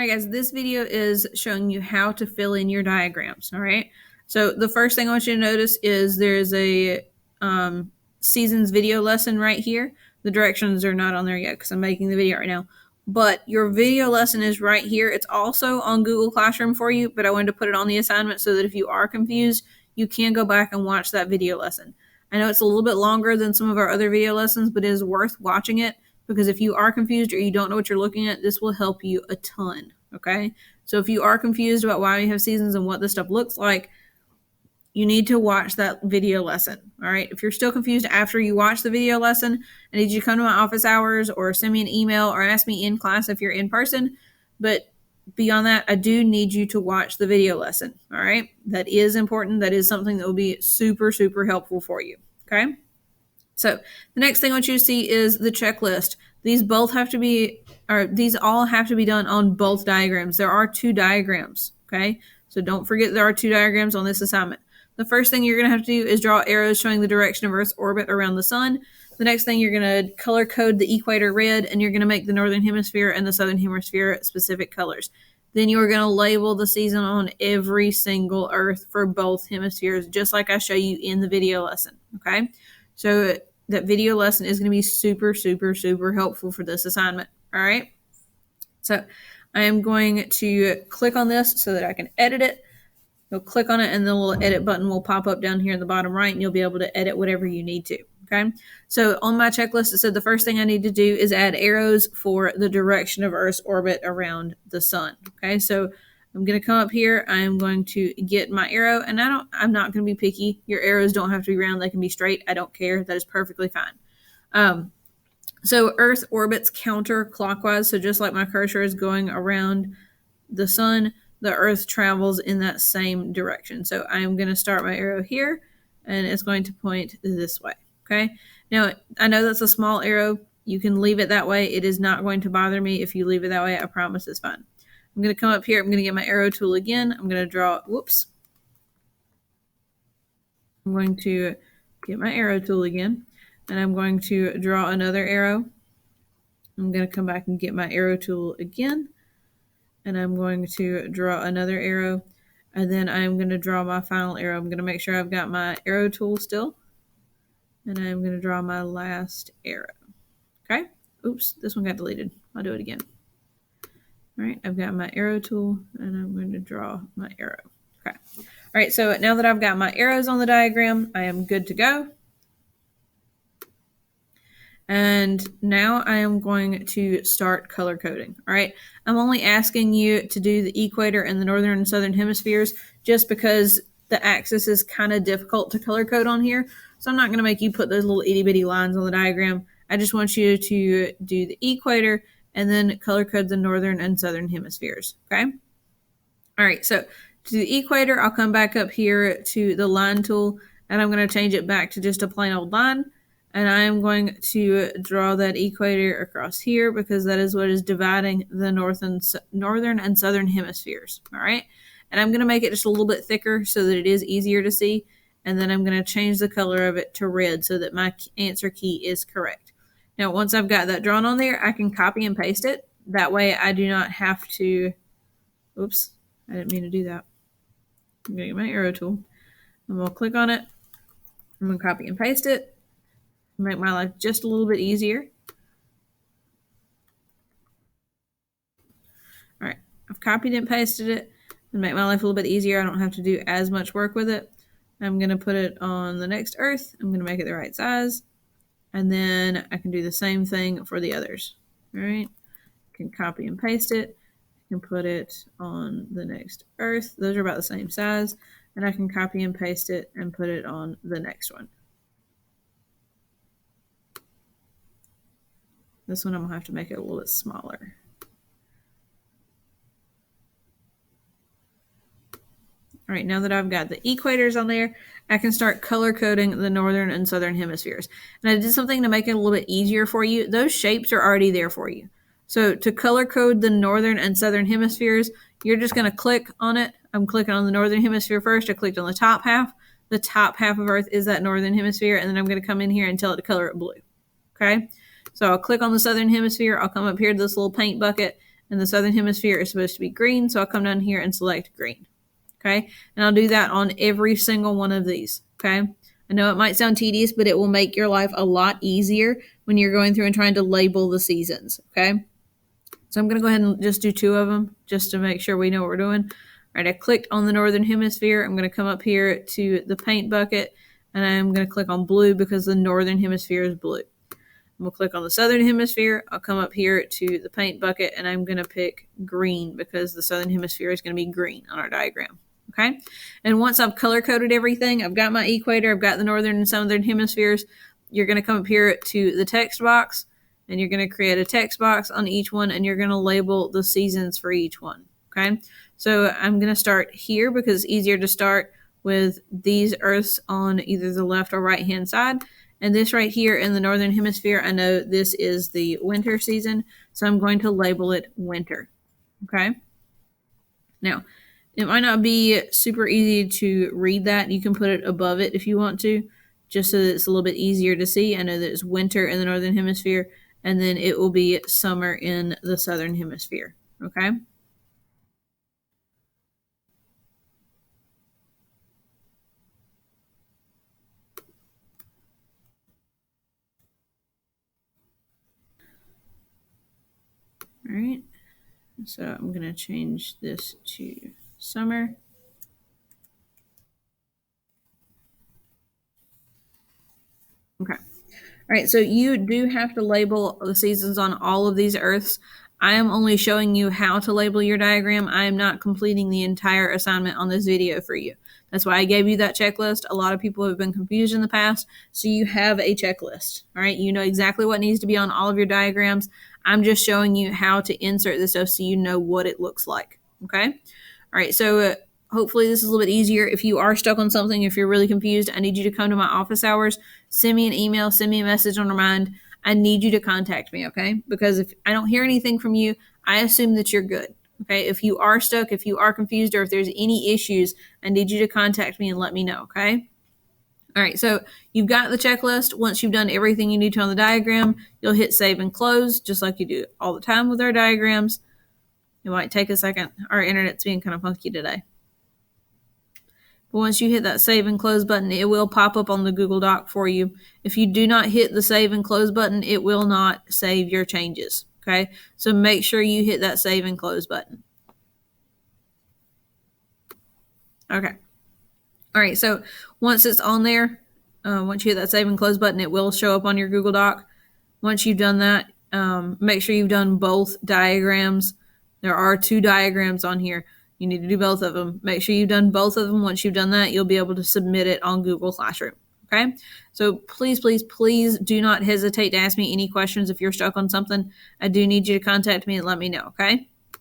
All right, guys, this video is showing you how to fill in your diagrams, all right? So the first thing I want you to notice is there's a seasons video lesson right here. The directions are not on there yet because I'm making the video right now. But your video lesson is right here. It's also on Google Classroom for you, but I wanted to put it on the assignment so that if you are confused, you can go back and watch that video lesson. I know it's a little bit longer than some of our other video lessons, but it is worth watching it because if you are confused or you don't know what you're looking at, this will help you a ton, okay? So if you are confused about why we have seasons and what this stuff looks like, you need to watch that video lesson, all right? If you're still confused after you watch the video lesson, I need you to come to my office hours or send me an email or ask me in class if you're in person. But beyond that, I do need you to watch the video lesson, all right? That is important. That is something that will be super, super helpful for you, okay? So the next thing I want you to see is the checklist. These all have to be done on both diagrams. There are two diagrams, okay? So don't forget there are two diagrams on this assignment. The first thing you're going to have to do is draw arrows showing the direction of Earth's orbit around the sun. The next thing you're going to color code the equator red, and you're going to make the northern hemisphere and the southern hemisphere specific colors. Then you're going to label the season on every single Earth for both hemispheres, just like I show you in the video lesson, okay? So that video lesson is going to be super, super, super helpful for this assignment. All right. So I am going to click on this so that I can edit it. You'll click on it and the little edit button will pop up down here in the bottom right and you'll be able to edit whatever you need to. Okay. So on my checklist, it said the first thing I need to do is add arrows for the direction of Earth's orbit around the sun. Okay. So I'm going to come up here. I am going to get my arrow, and I'm not going to be picky. Your arrows don't have to be round. They can be straight. I don't care. That is perfectly fine. So Earth orbits counterclockwise. So just like my cursor is going around the sun, the Earth travels in that same direction. So I am going to start my arrow here, and it's going to point this way. Okay. Now, I know that's a small arrow. You can leave it that way. It is not going to bother me if you leave it that way. I promise it's fine. I'm going to come up here. I'm going to get my arrow tool again. I'm going to draw, I'm going to get my arrow tool again, and I'm going to draw another arrow. I'm going to come back and get my arrow tool again, and I'm going to draw another arrow, and then I'm going to draw my final arrow. I'm going to make sure I've got my arrow tool still, and I'm going to draw my last arrow. Okay? Oops, this one got deleted. I'll do it again. All right, I've got my arrow tool, and I'm going to draw my arrow. Okay. All right, so now that I've got my arrows on the diagram, I am good to go. And now I am going to start color coding. All right, I'm only asking you to do the equator and the northern and southern hemispheres just because the axis is kind of difficult to color code on here. So I'm not going to make you put those little itty bitty lines on the diagram. I just want you to do the equator and then color code the northern and southern hemispheres, okay? All right, so to the equator, I'll come back up here to the line tool, and I'm going to change it back to just a plain old line, and I am going to draw that equator across here because that is what is dividing the northern and southern hemispheres, all right? And I'm going to make it just a little bit thicker so that it is easier to see, and then I'm going to change the color of it to red so that my answer key is correct. Now, once I've got that drawn on there, I can copy and paste it. That way I do not have to, oops, I didn't mean to do that. I'm going to get my arrow tool. I'm going to click on it. I'm going to copy and paste it. Make my life just a little bit easier. All right, I've copied and pasted it and make my life a little bit easier. I don't have to do as much work with it. I'm going to put it on the next Earth. I'm going to make it the right size. And then I can do the same thing for the others. All right. I can copy and paste it. I can put it on the next Earth. Those are about the same size. And I can copy and paste it and put it on the next one. This one I'm going to have to make it a little bit smaller. All right, now that I've got the equators on there, I can start color coding the northern and southern hemispheres. And I did something to make it a little bit easier for you. Those shapes are already there for you. So to color code the northern and southern hemispheres, you're just going to click on it. I'm clicking on the northern hemisphere first. I clicked on the top half. The top half of Earth is that northern hemisphere, and then I'm going to come in here and tell it to color it blue. Okay? So I'll click on the southern hemisphere. I'll come up here to this little paint bucket, and the southern hemisphere is supposed to be green. So I'll come down here and select green. Okay. And I'll do that on every single one of these. Okay. I know it might sound tedious, but it will make your life a lot easier when you're going through and trying to label the seasons. Okay. So I'm going to go ahead and just do 2 of them just to make sure we know what we're doing. All right. I clicked on the northern hemisphere. I'm going to come up here to the paint bucket and I'm going to click on blue because the northern hemisphere is blue. I'm going to click on the southern hemisphere. I'll come up here to the paint bucket and I'm going to pick green because the southern hemisphere is going to be green on our diagram. Okay. And once I've color coded everything, I've got my equator, I've got the northern and southern hemispheres. You're going to come up here to the text box and you're going to create a text box on each one and you're going to label the seasons for each one. Okay. So I'm going to start here because it's easier to start with these Earths on either the left or right hand side. And this right here in the northern hemisphere, I know this is the winter season. So I'm going to label it winter. Okay. Now, it might not be super easy to read that. You can put it above it if you want to, just so that it's a little bit easier to see. I know that it's winter in the northern hemisphere, and then it will be summer in the southern hemisphere. Okay. All right. So I'm going to change this to summer. Okay. All right. So you do have to label the seasons on all of these Earths. I am only showing you how to label your diagram. I am not completing the entire assignment on this video for you. That's why I gave you that checklist. A lot of people have been confused in the past, so you have a checklist. All right. You know exactly what needs to be on all of your diagrams. I'm just showing you how to insert this stuff so you know what it looks like. Okay. All right. So hopefully this is a little bit easier. If you are stuck on something, if you're really confused, I need you to come to my office hours. Send me an email, send me a message on Remind. I need you to contact me, okay? Because if I don't hear anything from you, I assume that you're good, okay? If you are stuck, if you are confused, or if there's any issues, I need you to contact me and let me know, okay? All right, so you've got the checklist. Once you've done everything you need to on the diagram, you'll hit save and close, just like you do all the time with our diagrams. It might take a second. Our internet's being kind of funky today. But once you hit that save and close button, it will pop up on the Google Doc for you. If you do not hit the save and close button, it will not save your changes. Okay, so make sure you hit that save and close button. Okay. All right, so once it's on there, once you hit that save and close button, it will show up on your Google Doc. Once you've done that, make sure you've done both diagrams. There are 2 diagrams on here. You need to do both of them. Make sure you've done both of them. Once you've done that, you'll be able to submit it on Google Classroom. Okay? So please, please, please do not hesitate to ask me any questions if you're stuck on something. I do need you to contact me and let me know. Okay?